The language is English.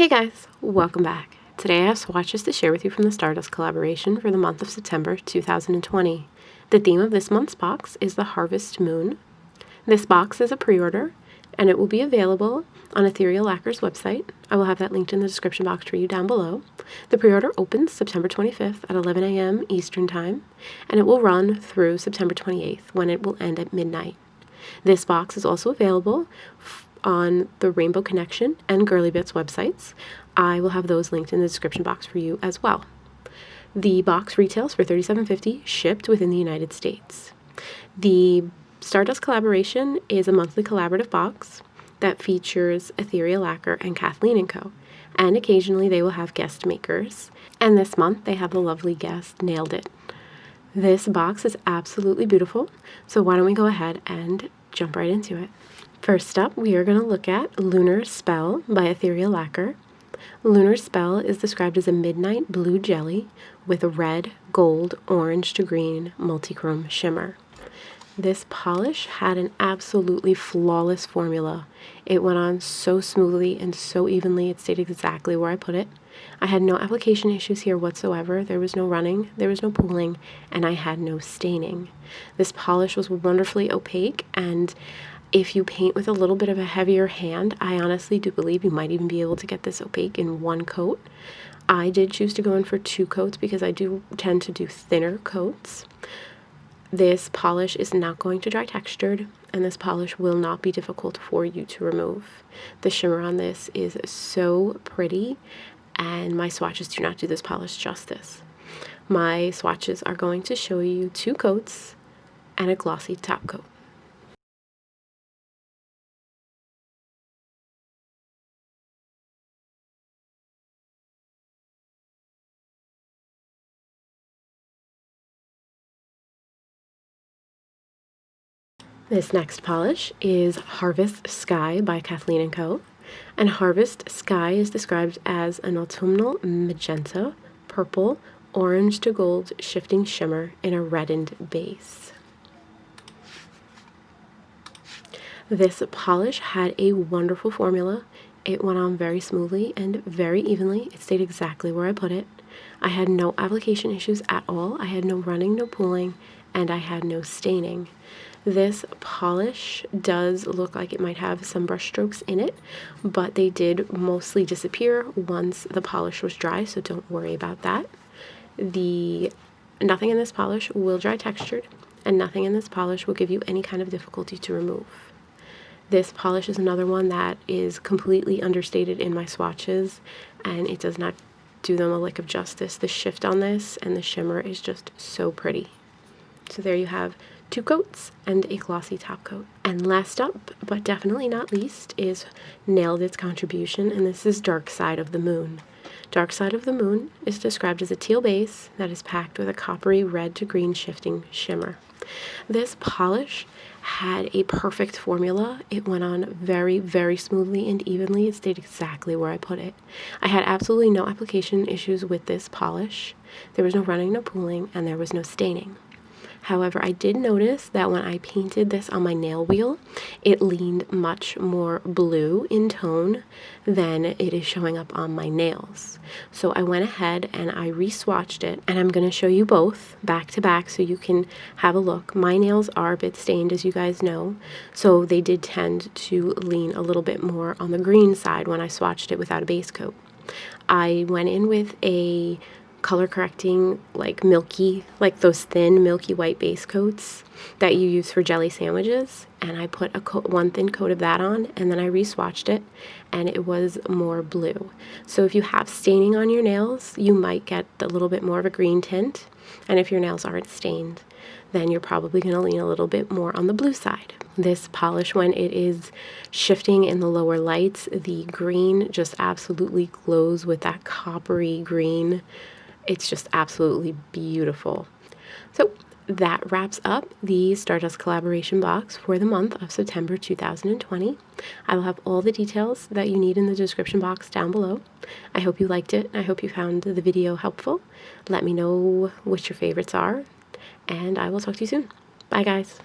Hey guys, welcome back. Today I have swatches to share with you from the Stardust collaboration for the month of September 2020. The theme of this month's box is the Harvest Moon. This box is a pre-order and it will be available on Ethereal Lacquer's website. I will have that linked in the description box for you down below. The pre-order opens September 25th at 11 a.m. Eastern Time and it will run through September 28th when it will end at midnight. This box is also available on the Rainbow Connection and Girly Bits websites. I will have those linked in the description box for you as well. The box retails for $37.50, shipped within the United States. The Stardust collaboration is a monthly collaborative box that features Ethereal Lacquer and Kathleen Co. And occasionally they will have guest makers. And this month they have the lovely guest Nailed It. This box is absolutely beautiful, so why don't we go ahead and jump right into it. First up, we are going to look at Lunar Spell by Ethereal Lacquer. Lunar Spell is described as a midnight blue jelly with a red, gold, orange to green multichrome shimmer. This polish had an absolutely flawless formula. It went on so smoothly and so evenly, it stayed exactly where I put it. I had no application issues here whatsoever. There was no running, there was no pooling, and I had no staining. This polish was wonderfully opaque, and if you paint with a little bit of a heavier hand, I honestly do believe you might even be able to get this opaque in one coat. I did choose to go in for 2 coats because I do tend to do thinner coats. This polish is not going to dry textured, and this polish will not be difficult for you to remove. The shimmer on this is so pretty, and my swatches do not do this polish justice. My swatches are going to show you 2 coats and a glossy top coat. This next polish is Harvest Sky by Kathleen Co. And Harvest Sky is described as an autumnal magenta, purple, orange to gold shifting shimmer in a reddened base. This polish had a wonderful formula. It went on very smoothly and very evenly. It stayed exactly where I put it. I had no application issues at all. I had no running, no pooling, and I had no staining. This polish does look like it might have some brush strokes in it, but they did mostly disappear once the polish was dry, so don't worry about that. Nothing in this polish will dry textured, and nothing in this polish will give you any kind of difficulty to remove. This polish is another one that is completely understated in my swatches, and it does not do them a lick of justice. The shift on this and the shimmer is just so pretty. So there you have 2 coats and a glossy top coat. And last up, but definitely not least, is Nailed It's contribution, and this is Dark Side of the Moon. Dark Side of the Moon is described as a teal base that is packed with a coppery red to green shifting shimmer. This polish had a perfect formula. It went on very, very smoothly and evenly. It stayed exactly where I put it. I had absolutely no application issues with this polish. There was no running, no pooling, and there was no staining. However, I did notice that when I painted this on my nail wheel, it leaned much more blue in tone than it is showing up on my nails. So I went ahead and I re-swatched it, and I'm going to show you both back to back so you can have a look. My nails are a bit stained, as you guys know, so they did tend to lean a little bit more on the green side when I swatched it without a base coat. I went in with a color correcting, like those thin milky white base coats that you use for jelly sandwiches, and I put one thin coat of that on, and then I re-swatched it and it was more blue. So if you have staining on your nails, you might get a little bit more of a green tint, and if your nails aren't stained, then you're probably going to lean a little bit more on the blue side. This polish, when it is shifting in the lower lights, the green just absolutely glows with that coppery green. It's just absolutely beautiful. So that wraps up the Stardust collaboration box for the month of September 2020. I will have all the details that you need in the description box down below. I hope you liked it. I hope you found the video helpful. Let me know what your favorites are, and I will talk to you soon. Bye, guys.